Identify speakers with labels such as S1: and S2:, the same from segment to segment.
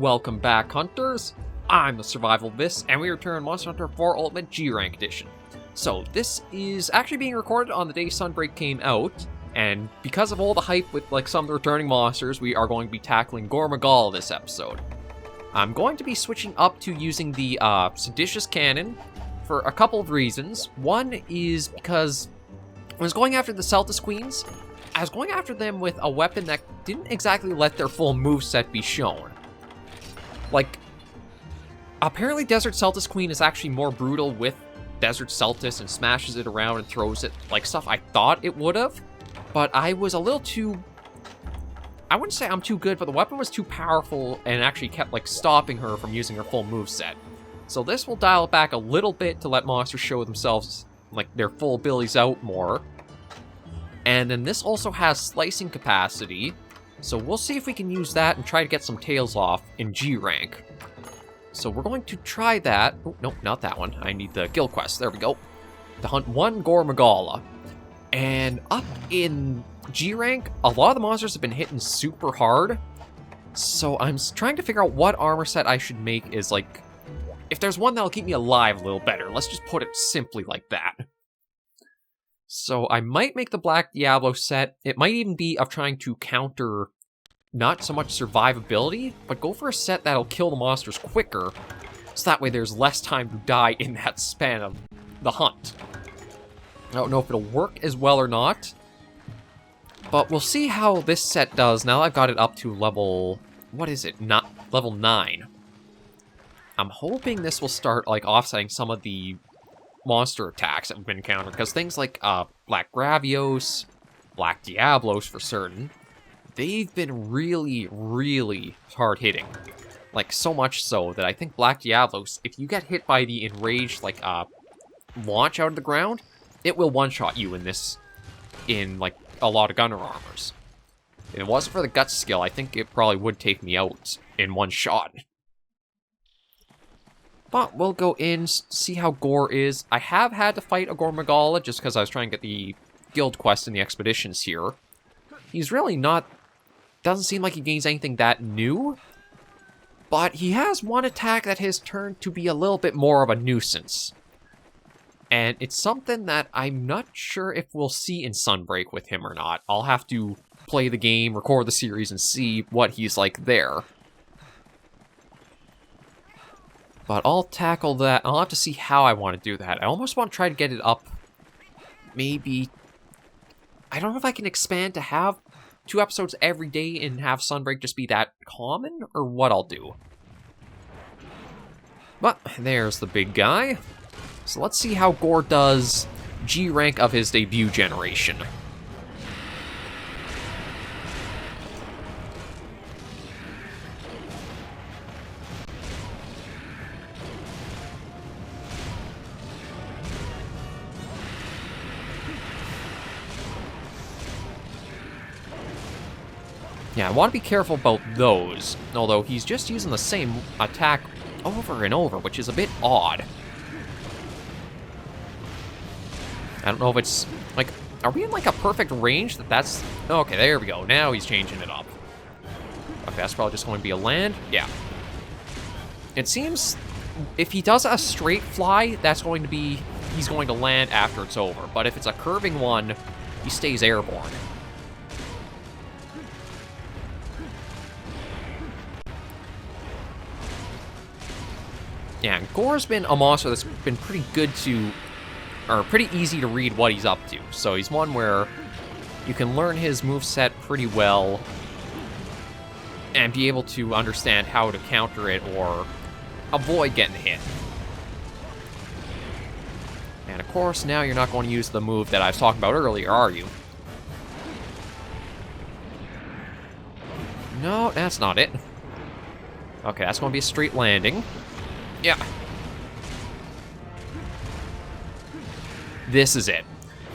S1: Welcome back, Hunters! I'm the SurvivalVis, and we return Monster Hunter 4 Ultimate G-Rank Edition. So, this is actually being recorded on the day Sunbreak came out, and because of all the hype with some of the returning monsters, we are going to be tackling Gore Magala this episode. I'm going to be switching up to using the Seditious Cannon for a couple of reasons. One is because when I was going after the Celtis Queens, I was going after them with a weapon that didn't exactly let their full moveset be shown. Apparently Desert Celtis Queen is actually more brutal with Desert Celtis and smashes it around and throws it like stuff I thought it would have, but I was a little too... I wouldn't say I'm too good, but the weapon was too powerful and actually kept stopping her from using her full moveset. So this will dial it back a little bit to let monsters show themselves their full abilities out more. And then this also has slicing capacity, so we'll see if we can use that and try to get some tails off in G rank. So we're going to try that. Oh, no, not that one. I need the guild quest. There we go. To hunt one Gore Magala. And up in G rank, a lot of the monsters have been hitting super hard. So I'm trying to figure out what armor set I should make is if there's one that'll keep me alive a little better. Let's just put it simply like that. So I might make the Black Diablo set. It might even be of trying to counter not so much survivability, but go for a set that'll kill the monsters quicker, so that way there's less time to die in that span of the hunt. I don't know if it'll work as well or not, but we'll see how this set does now I've got it up to level... what is it? Not level 9. I'm hoping this will start offsetting some of the monster attacks that we've been encountering, because things like Black Gravios, Black Diablos for certain, they've been really, really hard-hitting. So much so that I think Black Diablos, if you get hit by the enraged, launch out of the ground, it will one-shot you in a lot of gunner armors. If it wasn't for the Guts skill, I think it probably would take me out in one shot. But we'll go in, see how Gore is. I have had to fight a Gore Magala just because I was trying to get the guild quest and the expeditions here. He's really not... doesn't seem like he gains anything that new, but he has one attack that has turned to be a little bit more of a nuisance. And it's something that I'm not sure if we'll see in Sunbreak with him or not. I'll have to play the game, record the series, and see what he's like there. But I'll tackle that. I'll have to see how I want to do that. I almost want to try to get it up. Maybe... I don't know if I can expand to have 2 episodes every day and have Sunbreak just be that common, or what I'll do. But there's the big guy. So let's see how Gore does G rank of his debut generation. Yeah, I want to be careful about those, although he's just using the same attack over and over, which is a bit odd. I don't know if it's, are we in a perfect range that's... Okay, there we go, now he's changing it up. Okay, that's probably just going to be a land, yeah. It seems, if he does a straight fly, that's going to be, he's going to land after it's over, but if it's a curving one, he stays airborne. Yeah, Gore's been a monster that's been pretty good to, or pretty easy to read what he's up to. So he's one where you can learn his moveset pretty well and be able to understand how to counter it or avoid getting hit. And of course, now you're not going to use the move that I was talking about earlier, are you? No, that's not it. Okay, that's going to be a straight landing. Yeah. This is it.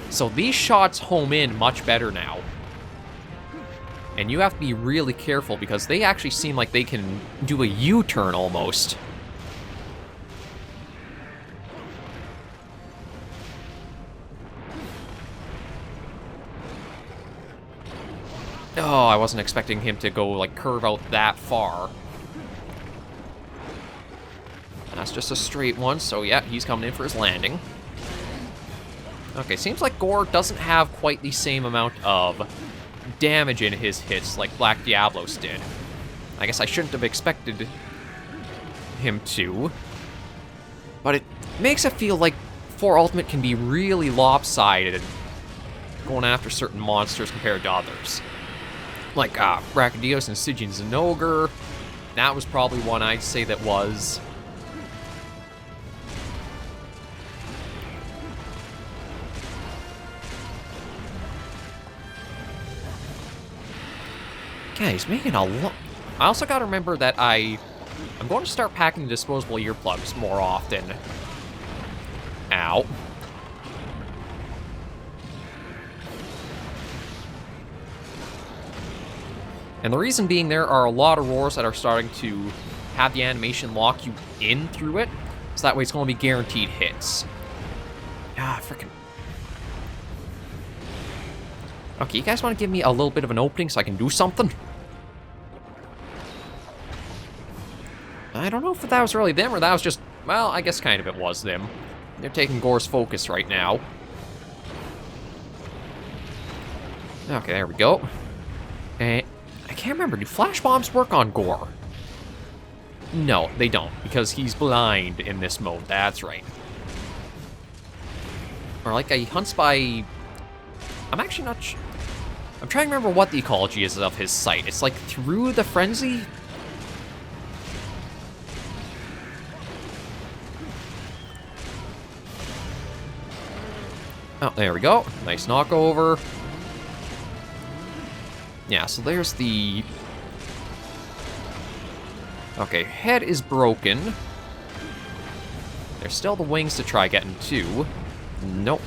S1: So these shots home in much better now. And you have to be really careful because they actually seem like they can do a U-turn almost. Oh, I wasn't expecting him to go, curve out that far. That's just a straight one, so yeah, he's coming in for his landing. Okay, seems like Gore doesn't have quite the same amount of damage in his hits like Black Diablos did. I guess I shouldn't have expected him to. But it makes it feel like 4 Ultimate can be really lopsided going after certain monsters compared to others. Like Brachydios and Stygian Zinogre. That was probably one I'd say that was. Okay, he's making a lot. I also gotta remember that I'm going to start packing disposable earplugs more often. Ow. And the reason being, there are a lot of roars that are starting to have the animation lock you in through it, so that way it's going to be guaranteed hits. Ah, frickin'. Okay, you guys want to give me a little bit of an opening so I can do something? I don't know if that was really them or that was just, well, I guess kind of it was them. They're taking Gore's focus right now. Okay, there we go. And I can't remember, do flash bombs work on Gore? No, they don't, because he's blind in this mode, that's right. Or like he hunts by... I'm actually not sure. I'm trying to remember what the ecology is of his sight. It's like through the frenzy? Oh, there we go. Nice knockover. Yeah, so there's the... Okay, head is broken. There's still the wings to try getting to. Nope.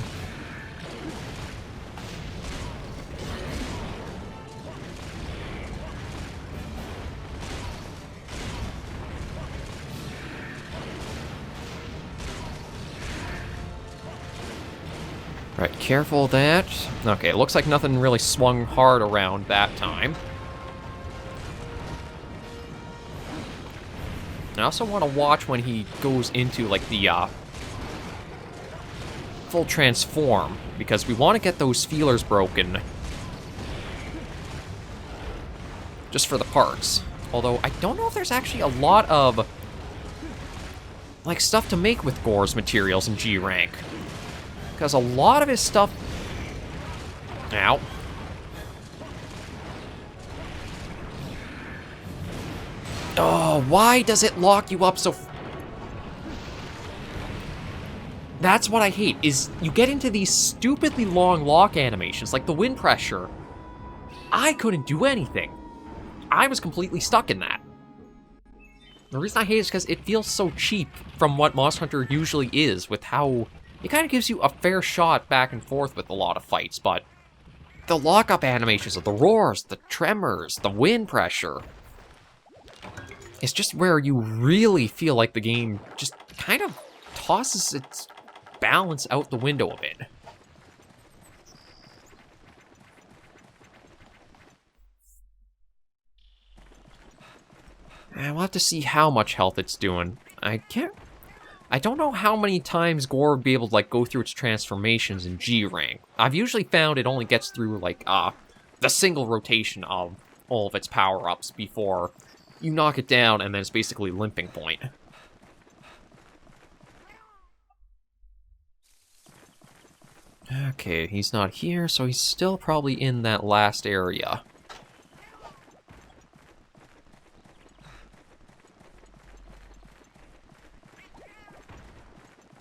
S1: Right, careful of that. Okay, it looks like nothing really swung hard around that time. I also want to watch when he goes into, like, the, full transform, because we want to get those feelers broken. Just for the parts. Although, I don't know if there's actually a lot of, like, stuff to make with Gore's materials in G rank. Because a lot of his stuff... Ow. Oh, why does it lock you up so... That's what I hate, is you get into these stupidly long lock animations, like the wind pressure. I couldn't do anything. I was completely stuck in that. The reason I hate it is because it feels so cheap from what Monster Hunter usually is, with how... It kind of gives you a fair shot back and forth with a lot of fights, but the lockup animations of the roars, the tremors, the wind pressure, it's just where you really feel like the game just kind of tosses its balance out the window a bit. And we'll have to see how much health it's doing. I don't know how many times Gore would be able to, like, go through its transformations in G rank. I've usually found it only gets through, like, the single rotation of all of its power-ups before you knock it down, and then it's basically limping point. Okay, he's not here, so he's still probably in that last area.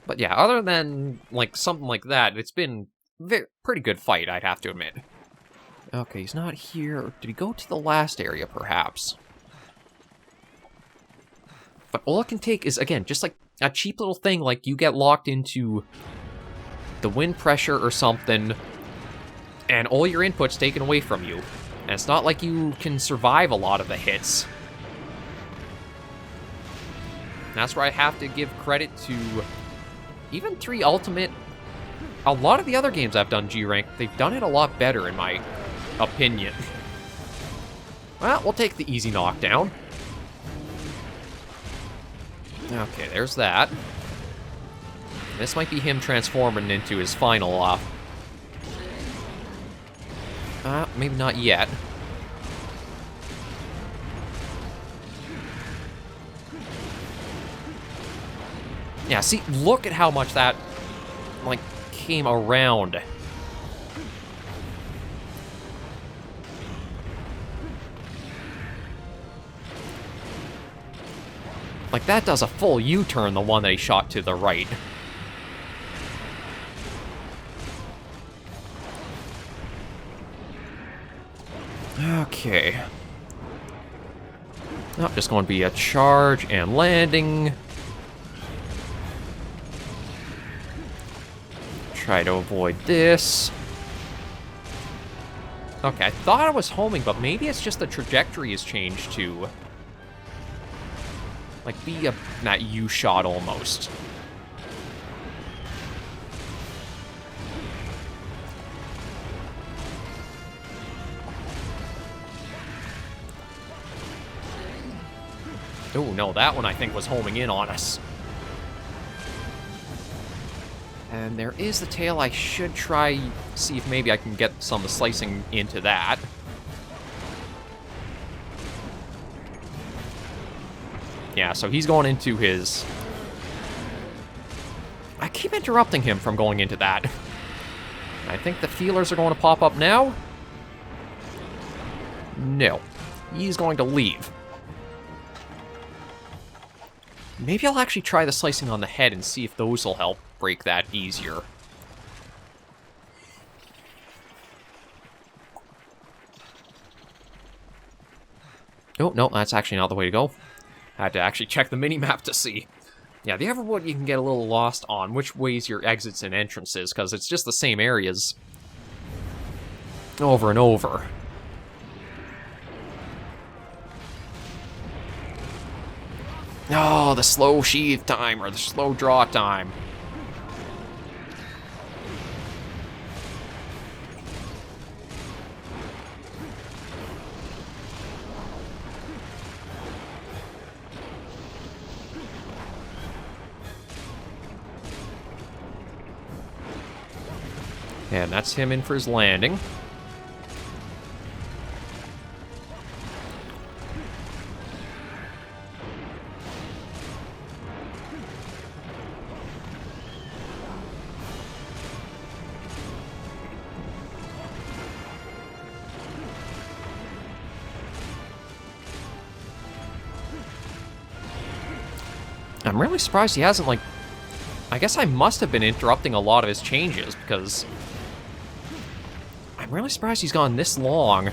S1: But yeah, other than, like, something like that, it's been a pretty good fight, I'd have to admit. Okay, he's not here. Did he go to the last area, perhaps? But all it can take is, again, just like a cheap little thing, like you get locked into the wind pressure or something, and all your input's taken away from you. And it's not like you can survive a lot of the hits. And that's where I have to give credit to... Even 3 Ultimate, a lot of the other games I've done G-Rank, they've done it a lot better, in my opinion. Well, we'll take the easy knockdown. Okay, there's that. This might be him transforming into his final, maybe not yet. Yeah, see, look at how much that, like, came around. Like, that does a full U-turn, the one that he shot to the right. Okay. Oh, just going to be a charge and landing. Try to avoid this. Okay, I thought I was homing, but maybe it's just the trajectory has changed to... like, be a... that U-shot almost. Oh, no, that one I think was homing in on us. And there is the tail. I should try, see if maybe I can get some of the slicing into that. Yeah, so he's going into his... I keep interrupting him from going into that. I think the feelers are going to pop up now. No. He's going to leave. Maybe I'll actually try the slicing on the head and see if those will help break that easier. Oh, no, that's actually not the way to go. I had to actually check the mini-map to see. Yeah, the Everwood you can get a little lost on which ways your exits and entrances, because it's just the same areas over and over. Oh, the slow sheath time, or the slow draw time. And that's him in for his landing. I'm really surprised he hasn't, like... I guess I must have been interrupting a lot of his changes, because... I'm really surprised he's gone this long.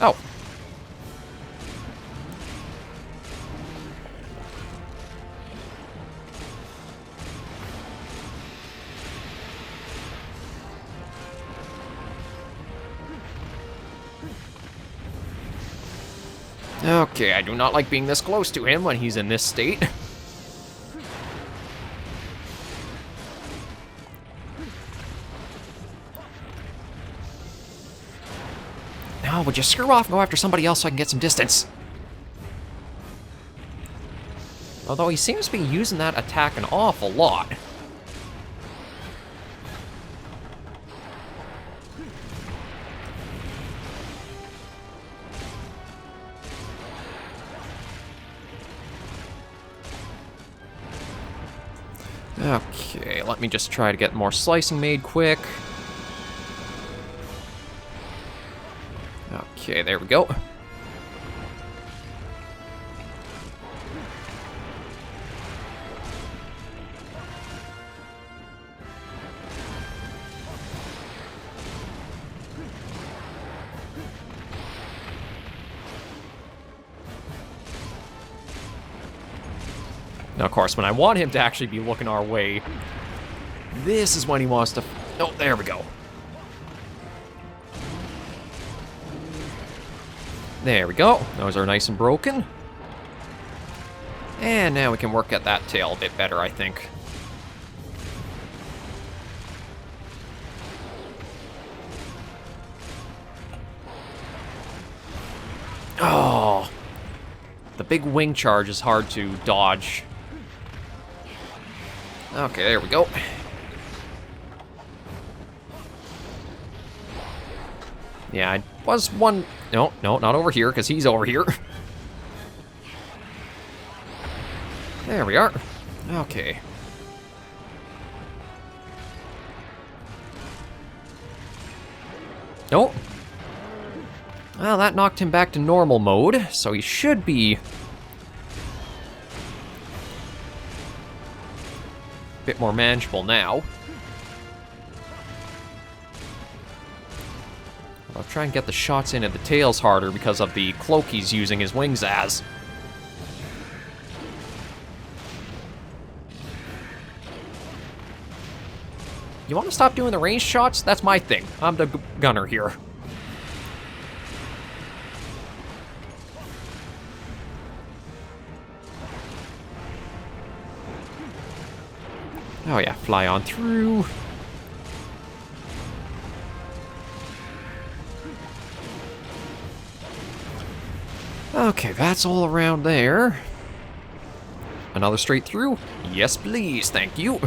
S1: Oh. Okay, I do not like being this close to him when he's in this state. No, would you screw off and go after somebody else so I can get some distance? Although he seems to be using that attack an awful lot. Okay, let me just try to get more slicing made quick. Okay, there we go. Now, of course, when I want him to actually be looking our way, this is when he wants to... Oh, there we go. There we go. Those are nice and broken. And now we can work at that tail a bit better, I think. big wing charge is hard to dodge. Okay, there we go. Yeah, I was one... No, not over here, because he's over here. There we are. Okay. Nope. Well, that knocked him back to normal mode, so he should be... a bit more manageable now. I'll try and get the shots in at the tails harder because of the cloak he's using his wings as. You want to stop doing the ranged shots? That's my thing. I'm the gunner here. Oh yeah, fly on through. Okay, that's all around there. Another straight through? Yes, please, thank you.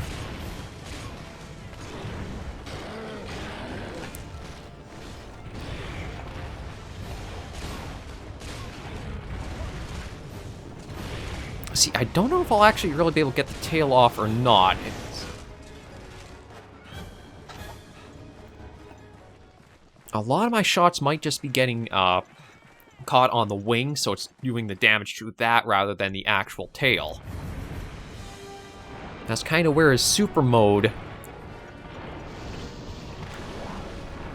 S1: See, I don't know if I'll actually really be able to get the tail off or not. A lot of my shots might just be getting caught on the wing, so it's doing the damage to that rather than the actual tail. That's kind of where his super mode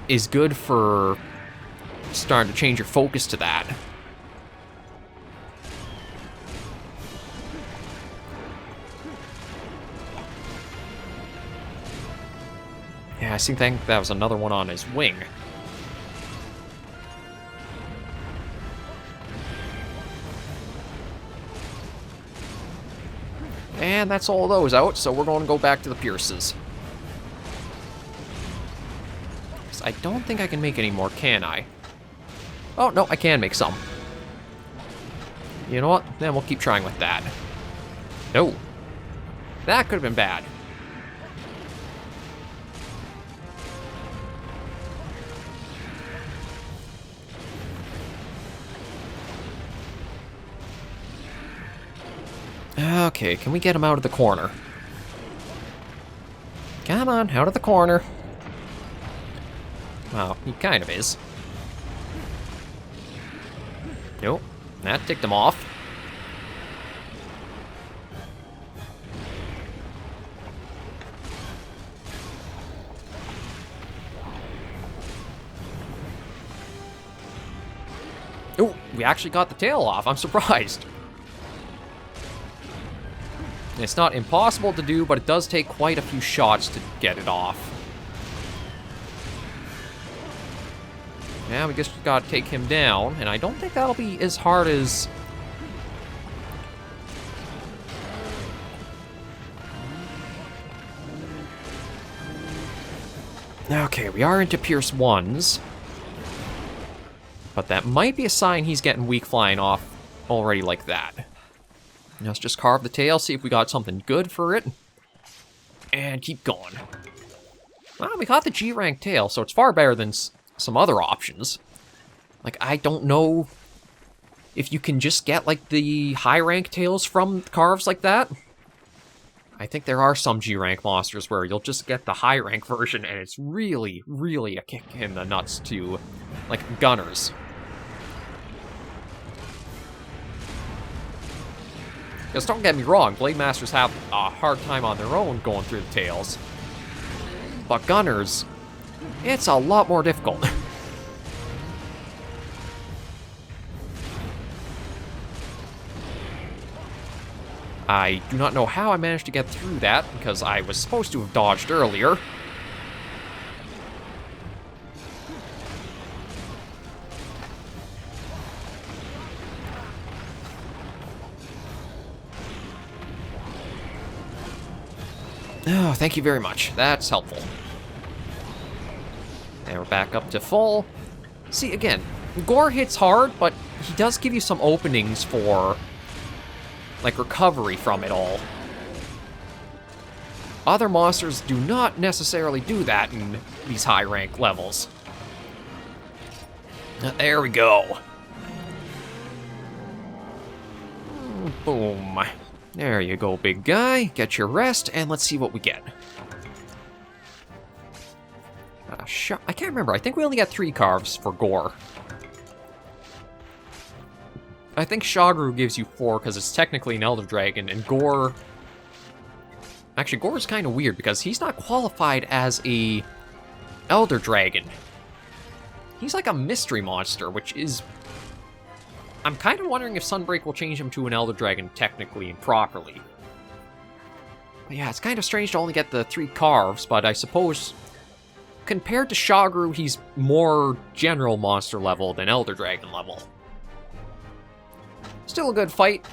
S1: is good for starting to change your focus to that. Yeah, I think that was another one on his wing. And that's all those out, so we're going to go back to the Pierces. I don't think I can make any more, can I? Oh, no, I can make some. You know what? Then we'll keep trying with that. No. That could have been bad. Okay, can we get him out of the corner? Come on, out of the corner. Well, he kind of is. Nope, that ticked him off. Oh, we actually got the tail off. I'm surprised. It's not impossible to do, but it does take quite a few shots to get it off. Yeah, we just gotta take him down, and I don't think that'll be as hard as... Okay, we are into Pierce 1s. But that might be a sign he's getting weak flying off already like that. Let's just carve the tail, see if we got something good for it. And keep going. Well, we got the G-rank tail, so it's far better than some other options. Like, I don't know if you can just get, like, the high-rank tails from carves like that. I think there are some G-rank monsters where you'll just get the high-rank version, and it's really, really a kick in the nuts to, like, gunners. Because don't get me wrong, Blade Masters have a hard time on their own going through the tails. But gunners, it's a lot more difficult. I do not know how I managed to get through that, because I was supposed to have dodged earlier. Oh, thank you very much. That's helpful. And we're back up to full. See, again, Gore hits hard, but he does give you some openings for like, recovery from it all. Other monsters do not necessarily do that in these high rank levels. There we go. Boom. There you go, big guy. Get your rest, and let's see what we get. I can't remember. I think we only got 3 carves for Gore. I think Shagru gives you 4 because it's technically an Elder Dragon, and Gore... Actually, Gore's kind of weird because he's not qualified as a Elder Dragon. He's like a mystery monster, which is... I'm kind of wondering if Sunbreak will change him to an Elder Dragon technically and properly. But yeah, it's kind of strange to only get the 3 carves, but I suppose... Compared to Shagru, he's more general monster level than Elder Dragon level. Still a good fight.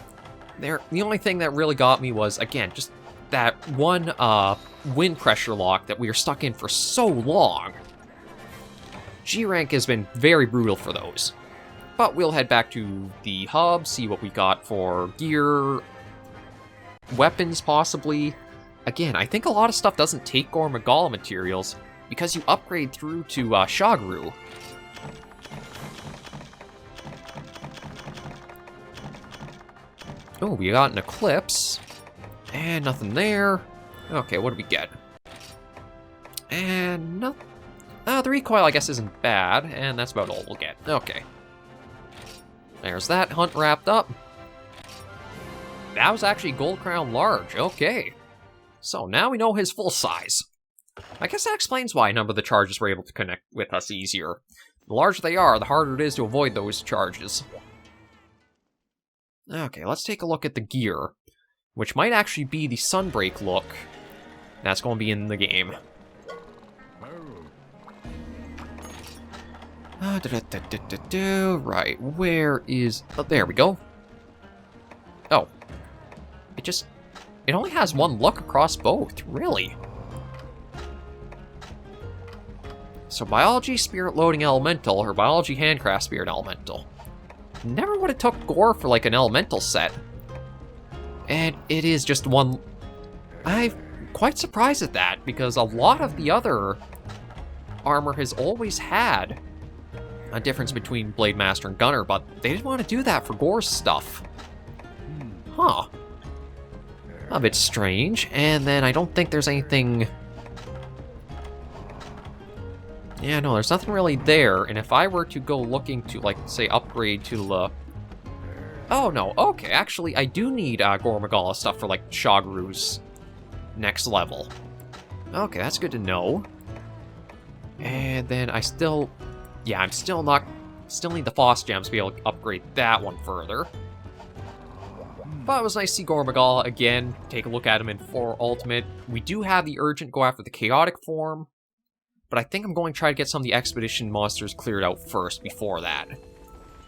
S1: The only thing that really got me was, again, just that one wind pressure lock that we were stuck in for so long. G rank has been very brutal for those. But we'll head back to the hub, see what we got for gear, weapons possibly. Again, I think a lot of stuff doesn't take Gore Magala materials because you upgrade through to Shagru. Oh, we got an Eclipse. And nothing there. Okay, what do we get? And no... the recoil, I guess, isn't bad, and that's about all we'll get. Okay. There's that hunt wrapped up. That was actually Gold Crown Large. Okay. So now we know his full size. I guess that explains why a number of the charges were able to connect with us easier. The larger they are, the harder it is to avoid those charges. Okay, let's take a look at the gear, which might actually be the Sunbreak look. That's going to be in the game. Right, where is... Oh, there we go. Oh. It only has one look across both, really. So Biology Spirit Loading Elemental, or Biology Handcraft Spirit Elemental. Never would have took Gore for like an elemental set. And it is just one... I'm quite surprised at that, because a lot of the other armor has always had a difference between Blade Master and Gunner, but they didn't want to do that for Gore's stuff. Huh. A bit strange. And then I don't think there's anything... Yeah, no, there's nothing really there, and if I were to go looking to, like, say, upgrade to the... Oh, no, okay, actually, I do need Gore Magala stuff for, like, Shagru's next level. Okay, that's good to know. And then I still... Yeah, I'm still not... Still need the Foss Gems to be able to upgrade that one further. But it was nice to see Gore Magala again, take a look at him in 4 Ultimate. We do have the Urgent go after the Chaotic form, but I think I'm going to try to get some of the Expedition monsters cleared out first before that.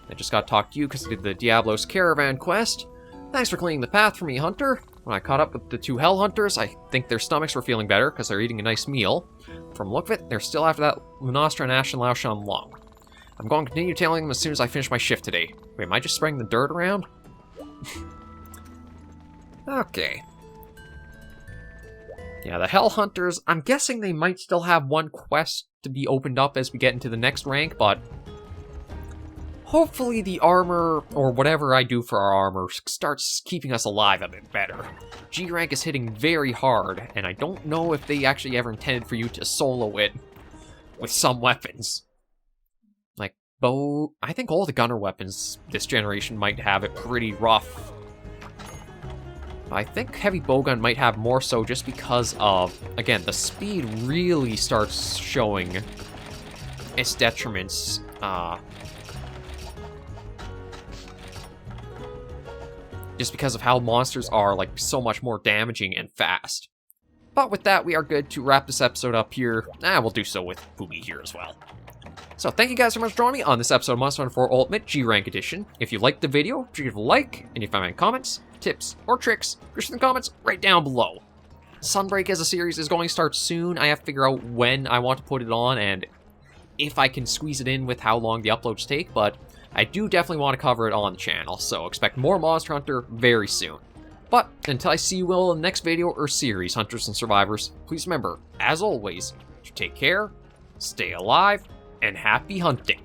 S1: I just got to talk to you because I did the Diablos Caravan quest. Thanks for cleaning the path for me, Hunter. When I caught up with the 2 Hell Hunters, I think their stomachs were feeling better because they're eating a nice meal. From the look of it, they're still after that Lunastra and Ashen Laoshan Lung. I'm going to continue tailing them as soon as I finish my shift today. Wait, am I just spraying the dirt around? Okay. Yeah, the Hell Hunters, I'm guessing they might still have one quest to be opened up as we get into the next rank, but hopefully the armor, or whatever I do for our armor, starts keeping us alive a bit better. G rank is hitting very hard, and I don't know if they actually ever intended for you to solo it with some weapons. Like, bow... I think all the gunner weapons this generation might have it pretty rough. I think Heavy Bowgun might have more so just because of, again, the speed really starts showing its detriments. Just because of how monsters are, like, so much more damaging and fast. But with that, we are good to wrap this episode up here. We'll do so with Booby here as well. So thank you guys so much for joining me on this episode of Monster Hunter 4 Ultimate G-Rank Edition. If you liked the video, give it a like, and if you have any comments, tips, or tricks, push in the comments right down below. Sunbreak as a series is going to start soon. I have to figure out when I want to put it on, and if I can squeeze it in with how long the uploads take, but I do definitely want to cover it on the channel, so expect more Monster Hunter very soon. But until I see you all in the next video or series, Hunters and Survivors, please remember, as always, to take care, stay alive, and happy hunting.